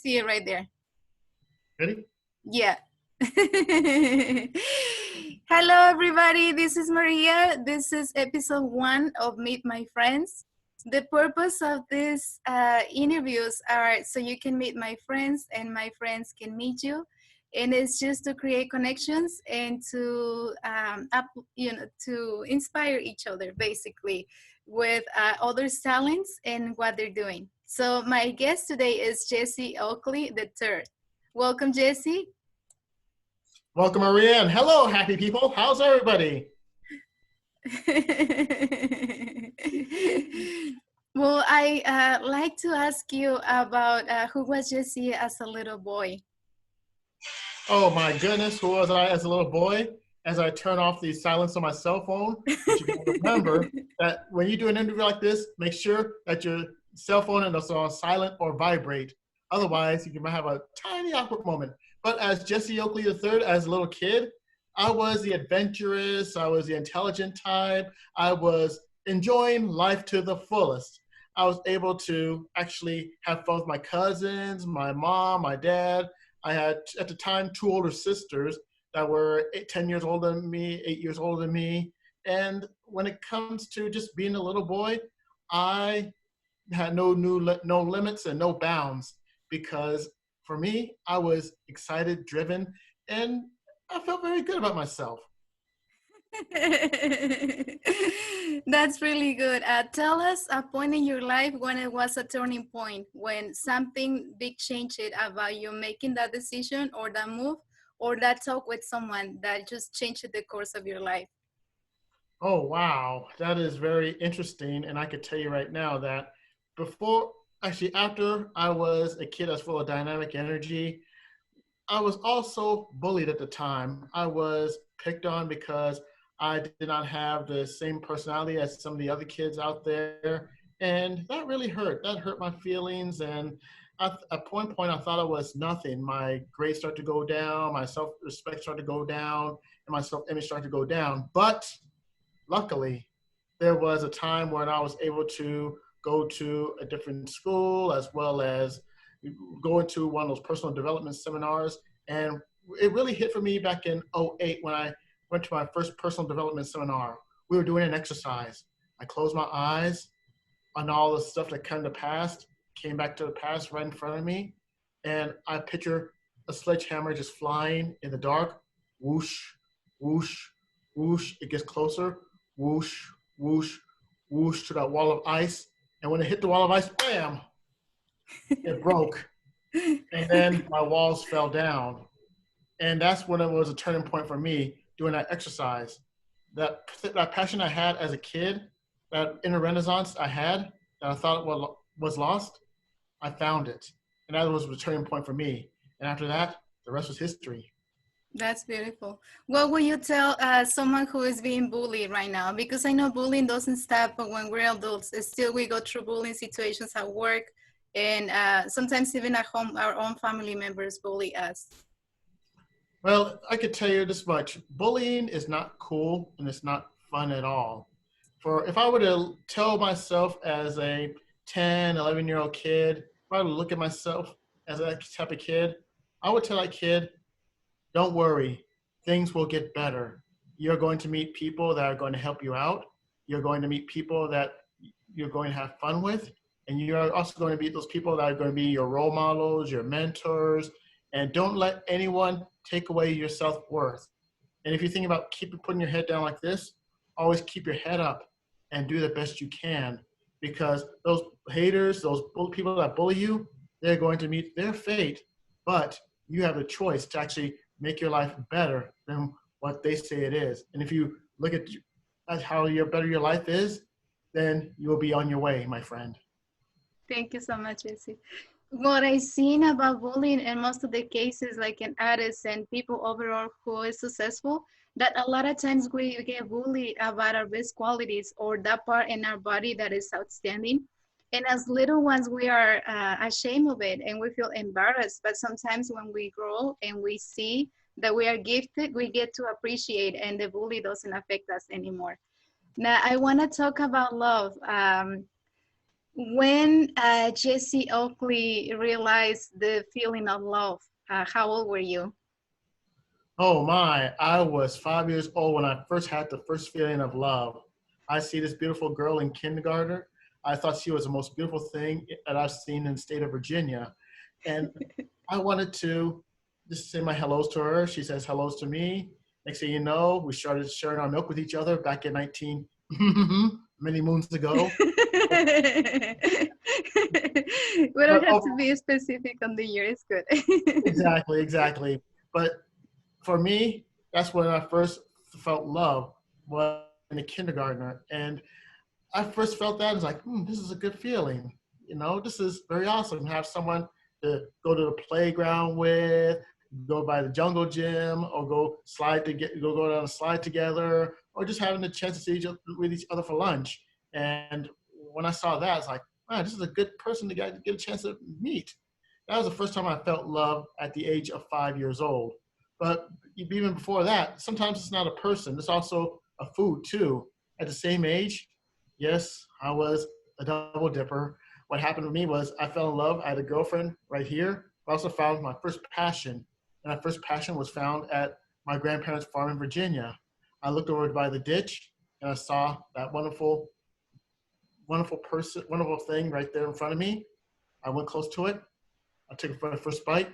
see it right there. Ready? Yeah. Hello, everybody. This is Maria. This is episode 1 of Meet My Friends. The purpose of these interviews are so you can meet my friends and my friends can meet you. And it's just to create connections and to, to inspire each other, basically, with others' talents and what they're doing. So my guest today is Jesse Oakley the third. Welcome, Jesse. Welcome, Marianne. Hello, happy people. How's everybody? Well, I like to ask you about who was Jesse as a little boy. Oh my goodness, who was I as a little boy? As I turn off the silence on my cell phone, but you gotta remember that when you do an interview like this, make sure that your cell phone is on silent or vibrate. Otherwise, you might have a tiny awkward moment. But as Jesse Oakley III, as a little kid, I was the adventurous, I was the intelligent type, I was enjoying life to the fullest. I was able to actually have fun with my cousins, my mom, my dad. I had, at the time, 2 older sisters that were 10 years older than me, 8 years older than me. And when it comes to just being a little boy, I had no limits and no bounds, because for me, I was excited, driven, and I felt very good about myself. That's really good. Tell us a point in your life when it was a turning point, when something big changed about you making that decision or that move or that talk with someone that just changed the course of your life. Oh, wow. That is very interesting. And I could tell you right now that after I was a kid that's full of dynamic energy, I was also bullied at the time. I was picked on because I did not have the same personality as some of the other kids out there. And that really hurt. That hurt my feelings. And at one point, I thought I was nothing. My grades started to go down, my self-respect started to go down, and my self-image started to go down. But luckily, there was a time when I was able to go to a different school, as well as go into one of those personal development seminars. And it really hit for me back in '08 when I went to my first personal development seminar. We were doing an exercise. I closed my eyes on all the stuff that kind of past, came back to the past right in front of me. And I picture a sledgehammer just flying in the dark, whoosh, whoosh, whoosh. It gets closer, whoosh, whoosh, whoosh, to that wall of ice. And when it hit the wall of ice, bam, it broke. And then my walls fell down. And that's when it was a turning point for me, doing that exercise. That passion I had as a kid, that inner renaissance I had, that I thought was lost, I found it. And that was a turning point for me. And after that, the rest was history. That's beautiful. What would you tell someone who is being bullied right now? Because I know bullying doesn't stop when we're adults. Still, we go through bullying situations at work, and sometimes even at home, our own family members bully us. Well, I could tell you this much. Bullying is not cool and it's not fun at all. For if I were to tell myself as a 10, 11-year-old kid, if I were to look at myself as that type of kid, I would tell that kid, don't worry, things will get better. You're going to meet people that are going to help you out. You're going to meet people that you're going to have fun with. And you're also going to meet those people that are going to be your role models, your mentors. And don't let anyone take away your self-worth. And if you think about putting your head down like this, always keep your head up and do the best you can. Because those haters, those people that bully you, they're going to meet their fate. But you have a choice to actually make your life better than what they say it is. And if you look at how better your life is, then you'll be on your way, my friend. Thank you so much, Jesse. What I've seen about bullying in most of the cases, like in artists and people overall who is successful, that a lot of times we get bullied about our best qualities or that part in our body that is outstanding. And as little ones, we are ashamed of it and we feel embarrassed. But sometimes when we grow and we see that we are gifted, we get to appreciate, and the bully doesn't affect us anymore. Now, I want to talk about love. When Jesse Oakley realized the feeling of love, how old were you? Oh my, I was 5 years old when I first had the first feeling of love. I see this beautiful girl in kindergarten. I thought she was the most beautiful thing that I've seen in the state of Virginia. And I wanted to just say my hellos to her. She says hellos to me. Next thing you know, we started sharing our milk with each other back in 19, many moons ago. We don't But have to oh, be specific on the year, it's good. exactly, exactly. But for me, that's when I first felt love was in the kindergartner. And I first felt that. I was like, this is a good feeling. This is very awesome to have someone to go to the playground with, go by the jungle gym, or go down a slide together, or just having the chance to see with each other for lunch. And when I saw that, it's like, man, this is a good person to get a chance to meet. That was the first time I felt love at the age of 5 years old. But even before that, sometimes it's not a person; it's also a food too. At the same age, yes, I was a double dipper. What happened to me was I fell in love. I had a girlfriend right here. I also found my first passion. And my first passion was found at my grandparents' farm in Virginia. I looked over by the ditch and I saw that wonderful, wonderful thing right there in front of me. I went close to it. I took it for the first bite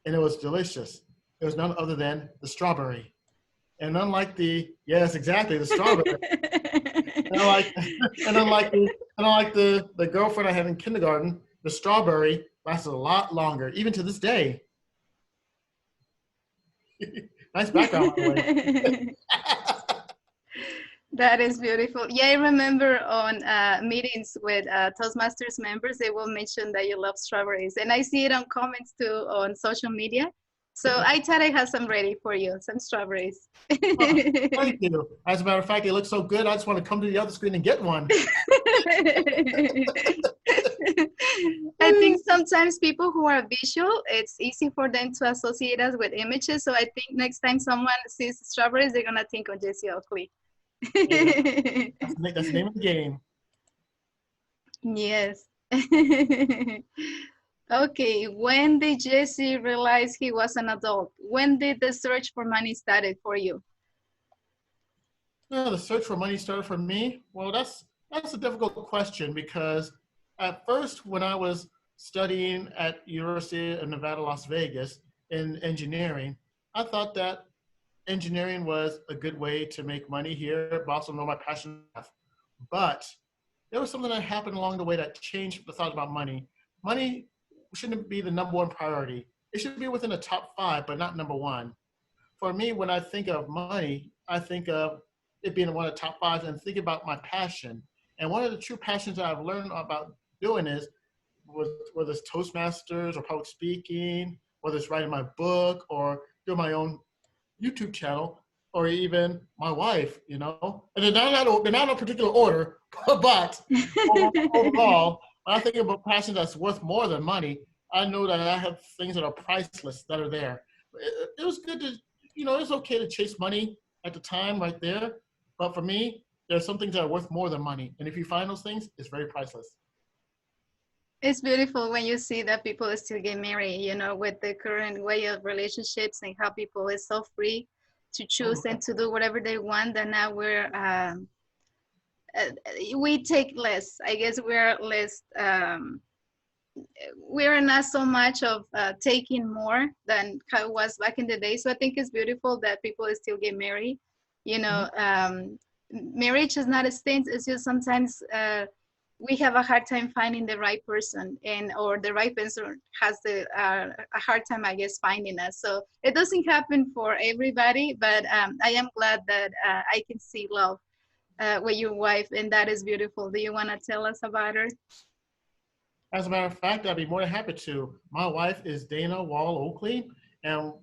and it was delicious. It was none other than the strawberry. And unlike yes, exactly, the strawberry. And unlike and unlike the girlfriend I had in kindergarten, the strawberry lasted a lot longer, even to this day. Nice background, by the way. That is beautiful. Yeah, I remember on meetings with Toastmasters members, they will mention that you love strawberries. And I see it on comments too on social media. So I thought I have some ready for you, some strawberries. Oh, thank you. As a matter of fact, it looks so good. I just want to come to the other screen and get one. I think sometimes people who are visual, it's easy for them to associate us with images. So I think next time someone sees strawberries, they're gonna think of Jesse Oakley. Hey, that's the name of the game. Yes. Okay, when did Jesse realize he was an adult? When did the search for money started for you? The search for money started for me. Well, that's a difficult question because at first, when I was studying at University of Nevada, Las Vegas in engineering, I thought that engineering was a good way to make money here, but also know my passion. But there was something that happened along the way that changed the thought about money. Money shouldn't be the number one priority. It should be within the top five, but not number one. For me, when I think of money, I think of it being one of the top five and think about my passion. And one of the true passions that I've learned about doing is whether it's Toastmasters or public speaking, whether it's writing my book or doing my own YouTube channel, or even my wife. And they're not in a particular order, but overall, when I think about passion that's worth more than money, I know that I have things that are priceless that are there. It was good it's okay to chase money at the time right there. But for me, there's some things that are worth more than money. And if you find those things, it's very priceless. It's beautiful when you see that people still get married, with the current way of relationships and how people is so free to Oh, choose and to do whatever they want. That now we take less. I guess we're less. We're not so much of taking more than how it was back in the day. So I think it's beautiful that people still get married. You know, mhm. marriage is not a stint. It's just sometimes we have a hard time finding the right person, or the right person has a hard time, I guess, finding us. So it doesn't happen for everybody, but I am glad that I can see love with your wife, and that is beautiful. Do you want to tell us about her? As a matter of fact, I'd be more than happy to. My wife is Dana Wall Oakley, and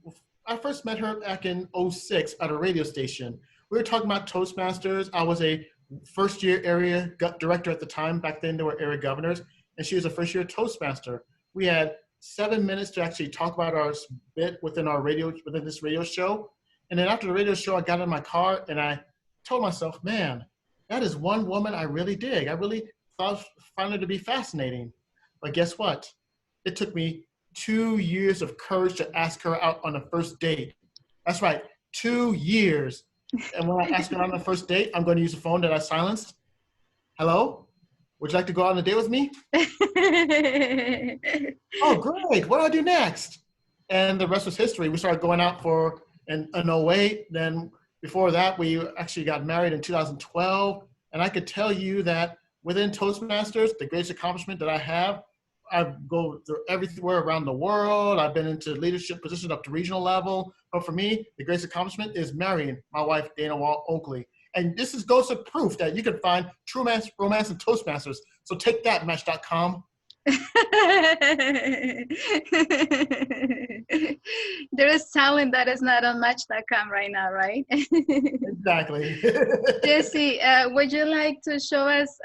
I first met her back in '06 at a radio station. We were talking about Toastmasters. I was a first year area director at the time. Back then, there were area governors, and she was a first year Toastmaster. We had 7 minutes to actually talk about our bit within this radio show. And then after the radio show, I got in my car and I told myself, man, that is one woman I really dig. I really found it to be fascinating. But guess what? It took me 2 years of courage to ask her out on a first date. That's right, 2 years. And when I asked her on the first date, I'm going to use a phone that I silenced. Hello? Would you like to go out on a date with me? Oh, great. What do I do next? And the rest was history. We started going out for an 08. Then before that, we actually got married in 2012. And I could tell you that within Toastmasters, the greatest accomplishment that I have, I go through everywhere around the world. I've been into leadership positions up to regional level. But for me, the greatest accomplishment is marrying my wife, Dana Wall Oakley. And this is goes to proof that you can find true romance in Toastmasters. So take that, Match.com. There is talent that is not on Match.com right now, right? Exactly. Jesse, would you like to show us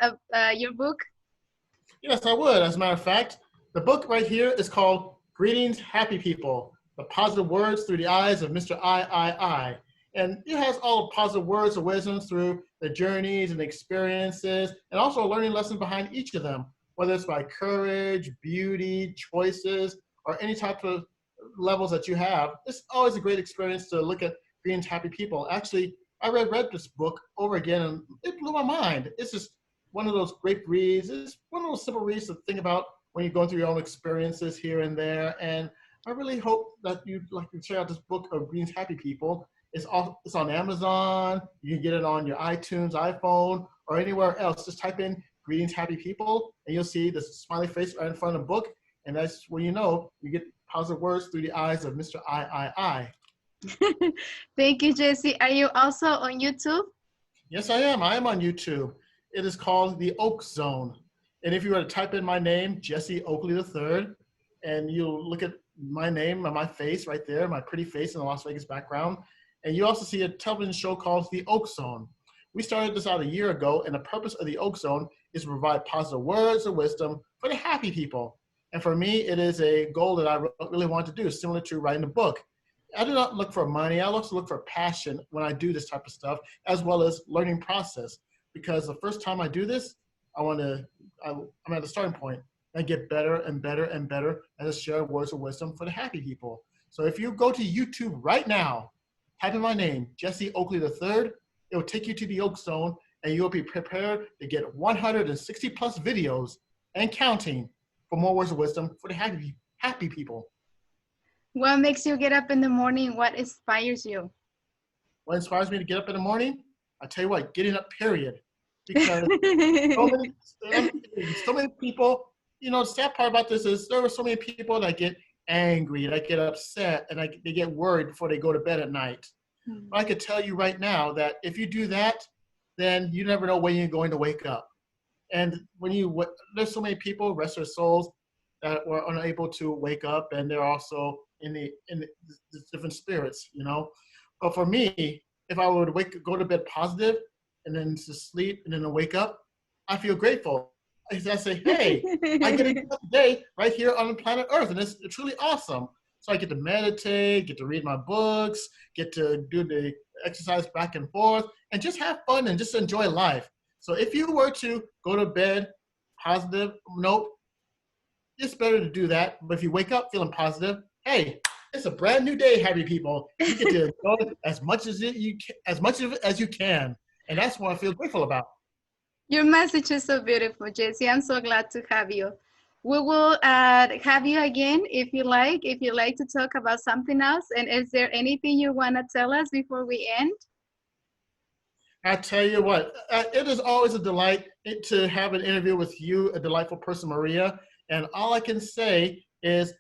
your book? Yes, I would. As a matter of fact, the book right here is called Greetings, Happy People, The Positive Words Through the Eyes of Mr. I. And it has all the positive words of wisdom through the journeys and experiences, and also a learning lesson behind each of them, whether it's by courage, beauty, choices, or any type of levels that you have. It's always a great experience to look at Greetings, Happy People. Actually, I read this book over again, and it blew my mind. It's just one of those great reads. It's one of those simple reads to think about when you're going through your own experiences here and there. And I really hope that you'd like to check out this book of Greetings, Happy People. It's on Amazon. You can get it on your iTunes, iPhone, or anywhere else. Just type in Greetings, Happy People, and you'll see the smiley face right in front of the book. And that's when you know you get positive words through the eyes of Mr. I. Thank you, Jesse. Are you also on YouTube? Yes, I am. I am on YouTube. It is called the Oak Zone. And if you were to type in my name, Jesse Oakley III, and you'll look at my name and my face right there, my pretty face in the Las Vegas background, and you also see a television show called The Oak Zone. We started this out a year ago, and the purpose of The Oak Zone is to provide positive words of wisdom for the happy people. And for me, it is a goal that I really want to do, similar to writing a book. I do not look for money. I also look for passion when I do this type of stuff, as well as learning process. Because the first time I do this, I'm at the starting point. I get better and better and better and just share words of wisdom for the happy people. So if you go to YouTube right now, type in my name, Jesse Oakley III, it will take you to the Oak Zone, and you'll be prepared to get 160 plus videos and counting for more words of wisdom for the happy people. What makes you get up in the morning? What inspires you? What inspires me to get up in the morning? I tell you what, getting up, period. Because so many people, the sad part about this is there are so many people that get angry, that get upset, and they get worried before they go to bed at night. But I could tell you right now that if you do that, then you never know when you're going to wake up. And there's so many people, rest their souls, that were unable to wake up, and they're also in the different spirits, But for me, if I would go to bed positive, and then to sleep, and then to wake up, I feel grateful. I say, hey, I get a good day right here on the planet Earth, and it's truly awesome. So I get to meditate, get to read my books, get to do the exercise back and forth, and just have fun and just enjoy life. So if you were to go to bed positive note, it's better to do that. But if you wake up feeling positive, hey, it's a brand new day, happy people. You get to enjoy as much of it as you can. And that's what I feel grateful about. Your message is so beautiful, Jesse. I'm so glad to have you. We will have you again if you like to talk about something else. And is there anything you want to tell us before we end? I tell you what, it is always a delight to have an interview with you, a delightful person, Maria. And all I can say is,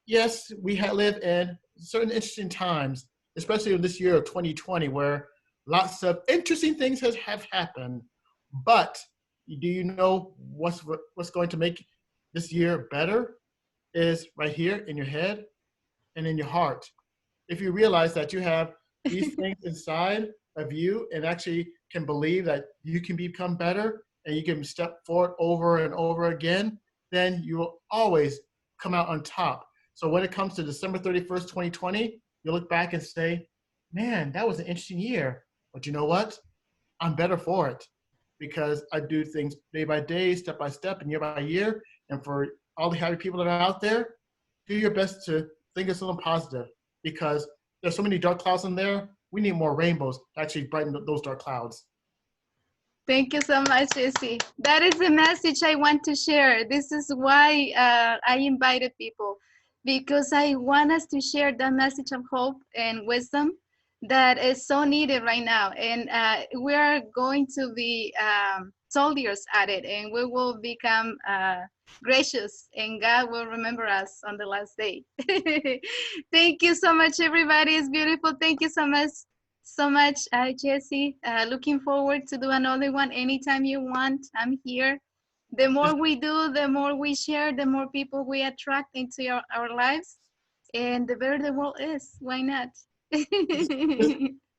yes, we live in certain interesting times, especially in this year of 2020, where lots of interesting things have happened. But do you know what's going to make this year better? Is right here in your head and in your heart. If you realize that you have these things inside of you and actually can believe that you can become better and you can step forward over and over again, then you will always come out on top. So when it comes to December 31st, 2020, you'll look back and say, man, that was an interesting year. But you know what? I'm better for it. because I do things day by day, step by step, and year by year. And for all the happy people that are out there, do your best to think of something positive, because there's so many dark clouds in there. We need more rainbows to actually brighten those dark clouds. Thank you so much, Jesse. That is the message I want to share. This is why I invited people, because I want us to share that message of hope and wisdom that is so needed right now. And we are going to be soldiers at it, and we will become gracious, and God will remember us on the last day. Thank you so much, everybody. It's beautiful. Thank you so much, Jesse. Looking forward to do another one anytime you want. I'm here. The more we do, the more we share, the more people we attract into our lives, and the better the world is. Why not? Just,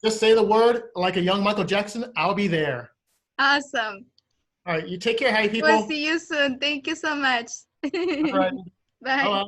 just say the word like a young Michael Jackson. I'll be there. Awesome. All right. You take care, happy people. We'll see you soon. Thank you so much. All right. Bye. Bye-bye.